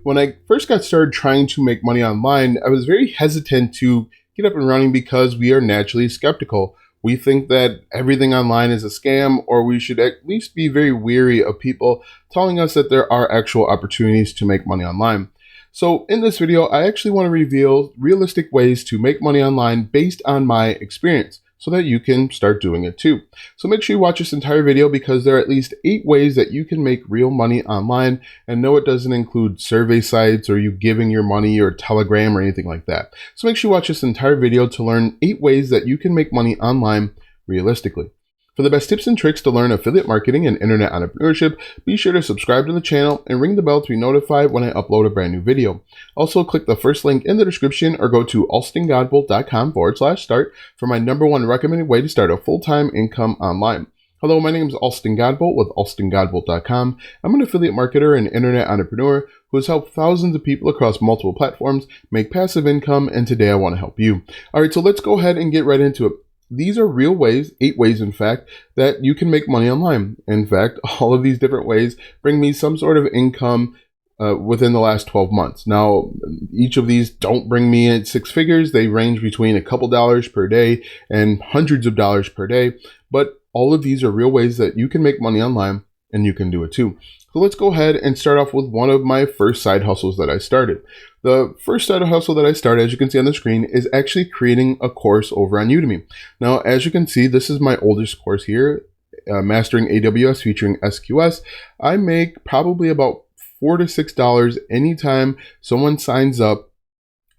When I first got started trying to make money online, I was very hesitant to get up and running because we are naturally skeptical. We think that everything online is a scam, or we should at least be very weary of people telling us that there are actual opportunities to make money online. So in this video, I actually want to reveal realistic ways to make money online based on my experience, so that you can start doing it too. So make sure you watch this entire video because there are at least 8 ways that you can make real money online. And no, it doesn't include survey sites or you giving your money or Telegram or anything like that. So make sure you watch this entire video to learn 8 ways that you can make money online realistically. For the best tips and tricks to learn affiliate marketing and internet entrepreneurship, be sure to subscribe to the channel and ring the bell to be notified when I upload a brand new video. Also, click the first link in the description or go to alstongodbolt.com/start for my #1 recommended way to start a full-time income online. Hello, my name is Alston Godbolt with alstongodbolt.com. I'm an affiliate marketer and internet entrepreneur who has helped thousands of people across multiple platforms make passive income, and today I want to help you. All right, so let's go ahead and get right into it. These are real ways, 8 ways in fact, that you can make money online. In fact, all of these different ways bring me some sort of income within the last 12 months. Now, each of these don't bring me in 6 figures. They range between a couple dollars per day and hundreds of dollars per day. But all of these are real ways that you can make money online, and you can do it too. So let's go ahead and start off with one of my first side hustles that I started. The first side hustle that I started, as you can see on the screen, is actually creating a course over on Udemy. Now, as you can see, this is my oldest course here, Mastering AWS featuring SQS. I make probably about $4 to $6 anytime someone signs up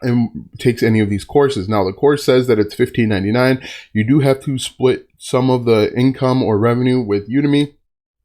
and takes any of these courses. Now, the course says that it's $15.99. You do have to split some of the income or revenue with Udemy.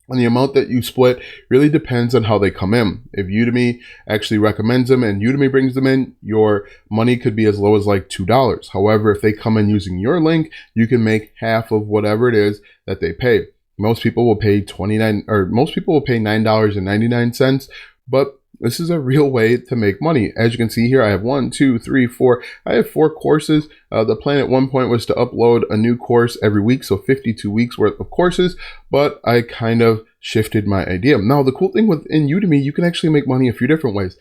And the amount that you split really depends on how they come in. If Udemy actually recommends them and Udemy brings them in, your money could be as low as like $2. However, if they come in using your link, you can make half of whatever it is that they pay. Most people will pay $9.99, but this is a real way to make money. As you can see here, I have 1, 2, 3, 4. I have 4 courses. The plan at one point was to upload a new course every week, so 52 weeks worth of courses, but I kind of shifted my idea. Now, the cool thing within Udemy, you can actually make money a few different ways.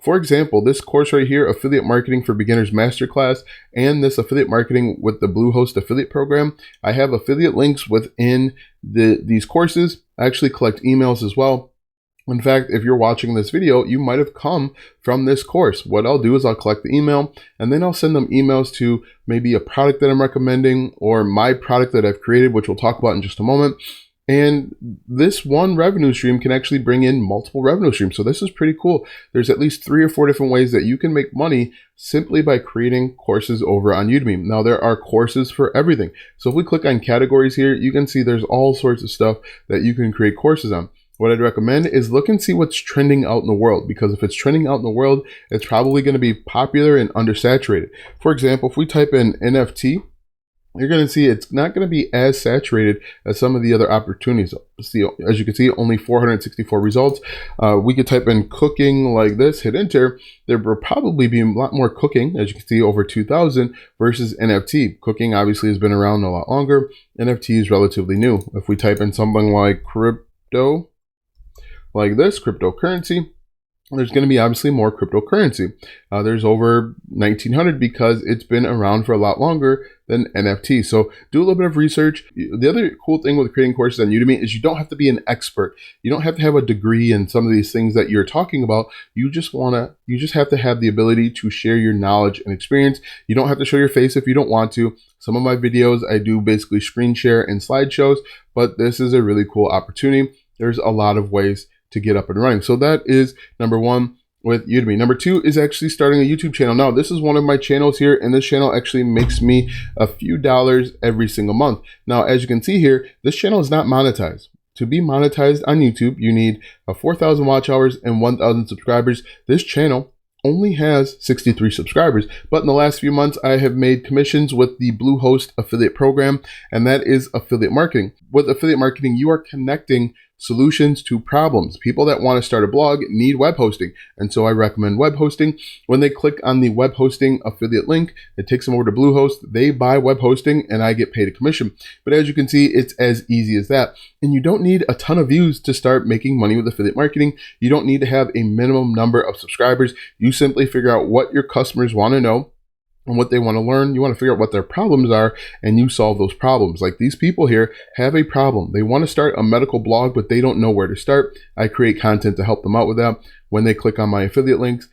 For example, this course right here, Affiliate Marketing for Beginners Masterclass, and this Affiliate Marketing with the Bluehost Affiliate Program, I have affiliate links within these courses. I actually collect emails as well. In fact, if you're watching this video, you might have come from this course. What I'll do is I'll collect the email, and then I'll send them emails to maybe a product that I'm recommending or my product that I've created, which we'll talk about in just a moment. And this one revenue stream can actually bring in multiple revenue streams. So this is pretty cool. There's at least 3 or 4 different ways that you can make money simply by creating courses over on Udemy. Now, there are courses for everything. So if we click on categories here, you can see there's all sorts of stuff that you can create courses on. What I'd recommend is look and see what's trending out in the world, because if it's trending out in the world, it's probably going to be popular and undersaturated. For example, if we type in NFT, you're going to see it's not going to be as saturated as some of the other opportunities. See, as you can see, only 464 results. We could type in cooking like this, hit enter. There will probably be a lot more cooking, as you can see, over 2,000 versus NFT. Cooking obviously has been around a lot longer. NFT is relatively new. If we type in something like crypto, like this, cryptocurrency, there's going to be obviously more cryptocurrency. There's over 1,900 because it's been around for a lot longer than NFT. So do a little bit of research. The other cool thing with creating courses on Udemy is you don't have to be an expert. You don't have to have a degree in some of these things that you're talking about. You just have to have the ability to share your knowledge and experience. You don't have to show your face if you don't want to. Some of my videos, I do basically screen share and slideshows, but this is a really cool opportunity. There's a lot of ways to get up and running. So that is #1 with Udemy. #2 is actually starting a YouTube channel. Now, this is one of my channels here, and this channel actually makes me a few dollars every single month. Now, as you can see here, this channel is not monetized. To be monetized on YouTube, you need 4,000 watch hours and 1,000 subscribers. This channel only has 63 subscribers, but in the last few months, I have made commissions with the Bluehost affiliate program, and that is affiliate marketing. With affiliate marketing, you are connecting solutions to problems. People that want to start a blog need web hosting. And so I recommend web hosting. When they click on the web hosting affiliate link, it takes them over to Bluehost. They buy web hosting and I get paid a commission. But as you can see, it's as easy as that. And you don't need a ton of views to start making money with affiliate marketing. You don't need to have a minimum number of subscribers. You simply figure out what your customers want to know and what they want to learn. You want to figure out what their problems are, and you solve those problems. Like these people here have a problem. They want to start a medical blog, but they don't know where to start. I create content to help them out with that. When they click on my affiliate links,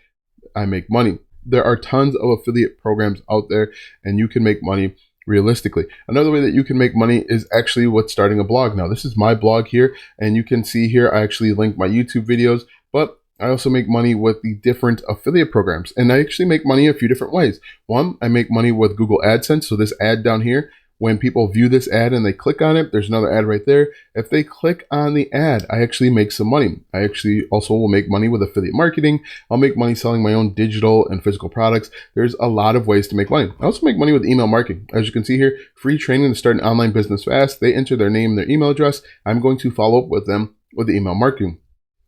I make money. There are tons of affiliate programs out there, and you can make money realistically. Another way that you can make money is actually with starting a blog. Now, this is my blog here, and you can see here I actually link my YouTube videos, but I also make money with the different affiliate programs, and I actually make money a few different ways. One, I make money with Google AdSense. So this ad down here, when people view this ad and they click on it, there's another ad right there. If they click on the ad, I actually make some money. I actually also will make money with affiliate marketing. I'll make money selling my own digital and physical products. There's a lot of ways to make money. I also make money with email marketing. As you can see here, free training to start an online business fast. They enter their name, their email address. I'm going to follow up with them with the email marketing.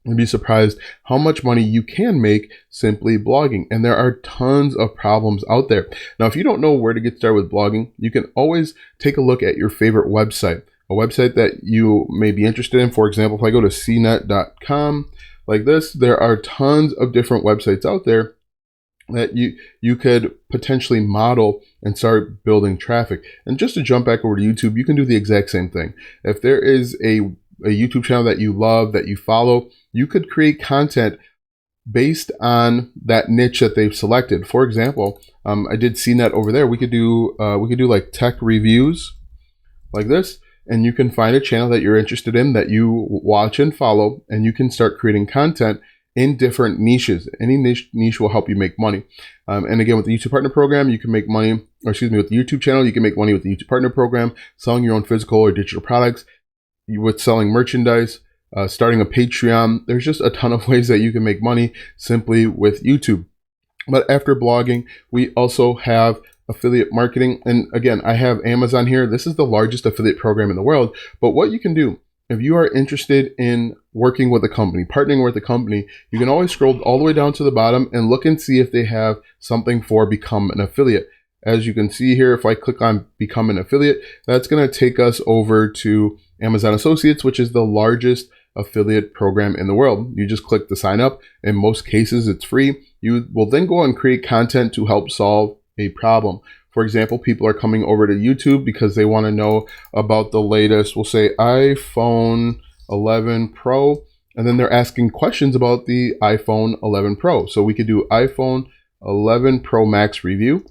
You'd be surprised how much money you can make simply blogging. And there are tons of problems out there. Now, if you don't know where to get started with blogging, you can always take a look at your favorite website, a website that you may be interested in. For example, if I go to cnet.com like this, there are tons of different websites out there that you could potentially model and start building traffic. And just to jump back over to YouTube, you can do the exact same thing. If there is a YouTube channel that you love, that you follow, you could create content based on that niche that they've selected. For example, I did CNET over there. We could do like tech reviews like this, and you can find a channel that you're interested in that you watch and follow, and you can start creating content in different niches. Any niche will help you make money. And again, with the YouTube Partner Program, you can make money, with the YouTube channel, you can make money with the YouTube Partner Program, selling your own physical or digital products, with selling merchandise, starting a Patreon. There's just a ton of ways that you can make money simply with YouTube. But after blogging, we also have affiliate marketing. And again, I have Amazon here. This is the largest affiliate program in the world. But what you can do, if you are interested in working with a company, partnering with a company, you can always scroll all the way down to the bottom and look and see if they have something for become an affiliate. As you can see here, if I click on become an affiliate, that's going to take us over to Amazon Associates, which is the largest affiliate program in the world. You just click to sign up. In most cases, it's free. You will then go and create content to help solve a problem. For example, people are coming over to YouTube because they want to know about the latest, we'll say iPhone 11 Pro, and then they're asking questions about the iPhone 11 Pro. So we could do iPhone 11 Pro Max review,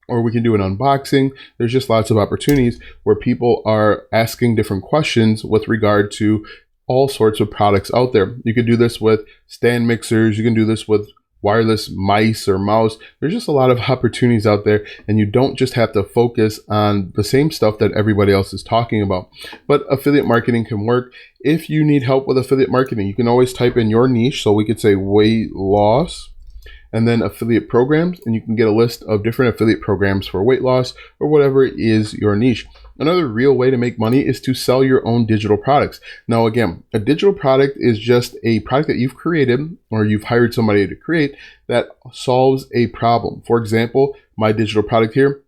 or we can do an unboxing. There's just lots of opportunities where people are asking different questions with regard to all sorts of products out there. You could do this with stand mixers. You can do this with wireless mice or mouse. There's just a lot of opportunities out there, and you don't just have to focus on the same stuff that everybody else is talking about. But affiliate marketing can work. If you need help with affiliate marketing, you can always type in your niche. So we could say weight loss, and then affiliate programs, and you can get a list of different affiliate programs for weight loss or whatever is your niche. Another real way to make money is to sell your own digital products. Now, again, a digital product is just a product that you've created or you've hired somebody to create that solves a problem. For example, my digital product here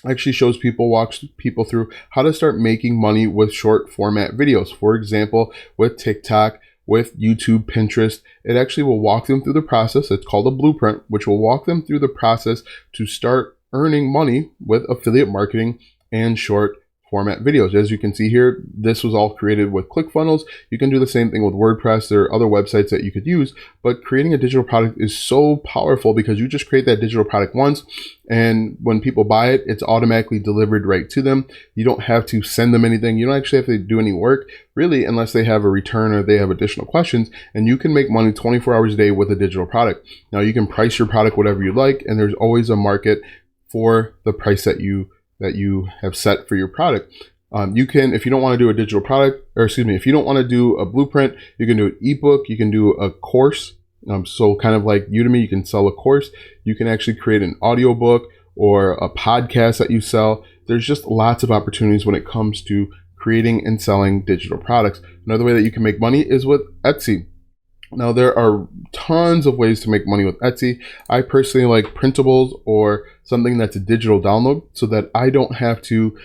actually shows people, walks people through how to start making money with short format videos. For example, with TikTok, with YouTube, Pinterest, it actually will walk them through the process. It's called a blueprint, which will walk them through the process to start earning money with affiliate marketing and short format videos. As you can see here, this was all created with ClickFunnels. You can do the same thing with WordPress. There are other websites that you could use, but creating a digital product is so powerful because you just create that digital product once, and when people buy it, it's automatically delivered right to them. You don't have to send them anything. You don't actually have to do any work, really, unless they have a return or they have additional questions, and you can make money 24 hours a day with a digital product. Now, you can price your product whatever you like, and there's always a market for the price that you have set for your product. You can, if you don't want to do a digital product, if you don't want to do a blueprint, you can do an ebook, you can do a course. So kind of like Udemy, you can sell a course. You can actually create an audiobook or a podcast that you sell. There's just lots of opportunities when it comes to creating and selling digital products. Another way that you can make money is with Etsy. Now, there are tons of ways to make money with Etsy. I personally like printables or something that's a digital download so that I don't have to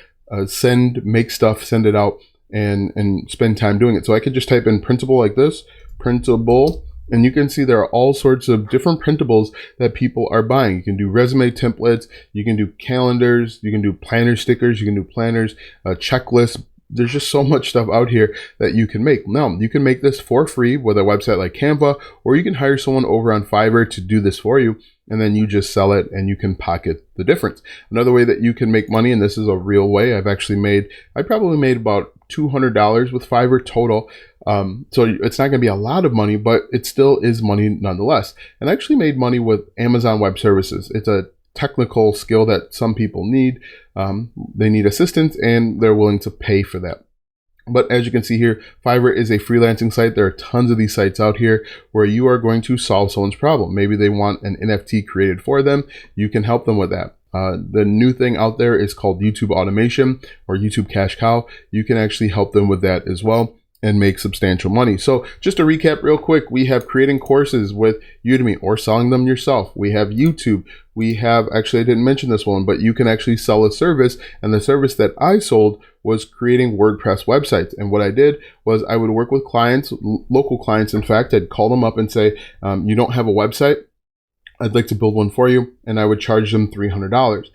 make stuff, send it out, and spend time doing it. So I could just type in printable like this, printable, and you can see there are all sorts of different printables that people are buying. You can do resume templates, you can do calendars, you can do planner stickers, you can do planners, checklists. There's just so much stuff out here that you can make. Now, you can make this for free with a website like Canva, or you can hire someone over on Fiverr to do this for you, and then you just sell it and you can pocket the difference. Another way that you can make money, and this is a real way, I probably made about $200 with Fiverr total. So it's not going to be a lot of money, but it still is money nonetheless. And I actually made money with Amazon Web Services. It's a technical skill that some people need. They need assistance and they're willing to pay for that. But as you can see here, Fiverr is a freelancing site. There are tons of these sites out here where you are going to solve someone's problem. Maybe they want an NFT created for them. You can help them with that. The new thing out there is called YouTube automation or YouTube cash cow. You can actually help them with that as well and make substantial money. So just to recap real quick, we have creating courses with Udemy or selling them yourself. We have YouTube. We have, actually I didn't mention this one, but you can actually sell a service, and the service that I sold was creating WordPress websites. And what I did was I would work with clients, local clients in fact. I'd call them up and say, you don't have a website? I'd like to build one for you, and I would charge them $300.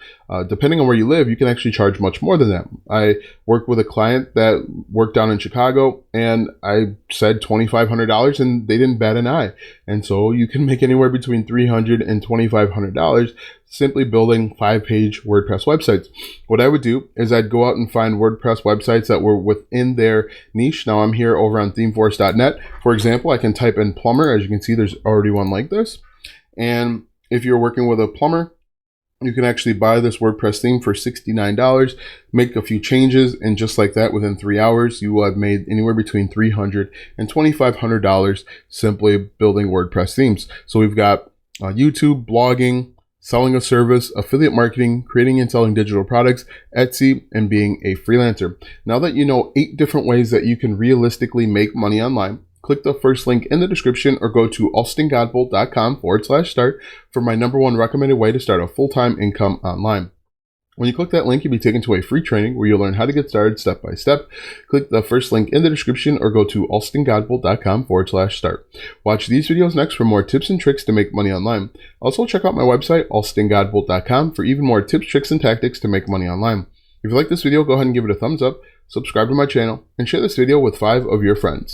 Depending on where you live, you can actually charge much more than that. I worked with a client that worked down in Chicago, and I said $2,500, and they didn't bat an eye. And so you can make anywhere between $300 and $2,500 simply building 5-page WordPress websites. What I would do is I'd go out and find WordPress websites that were within their niche. Now I'm here over on themeforce.net. For example, I can type in plumber. As you can see, there's already one like this. And if you're working with a plumber, you can actually buy this WordPress theme for $69, make a few changes, and just like that, within 3 hours, you will have made anywhere between $300 and $2,500 simply building WordPress themes. So we've got YouTube, blogging, selling a service, affiliate marketing, creating and selling digital products, Etsy, and being a freelancer. Now that you know 8 different ways that you can realistically make money online, click the first link in the description or go to austingodbolt.com/start for my #1 recommended way to start a full-time income online. When you click that link, you'll be taken to a free training where you'll learn how to get started step by step. Click the first link in the description or go to austingodbolt.com/start. Watch these videos next for more tips and tricks to make money online. Also, check out my website, austingodbolt.com, for even more tips, tricks, and tactics to make money online. If you like this video, go ahead and give it a thumbs up, subscribe to my channel, and share this video with 5 of your friends.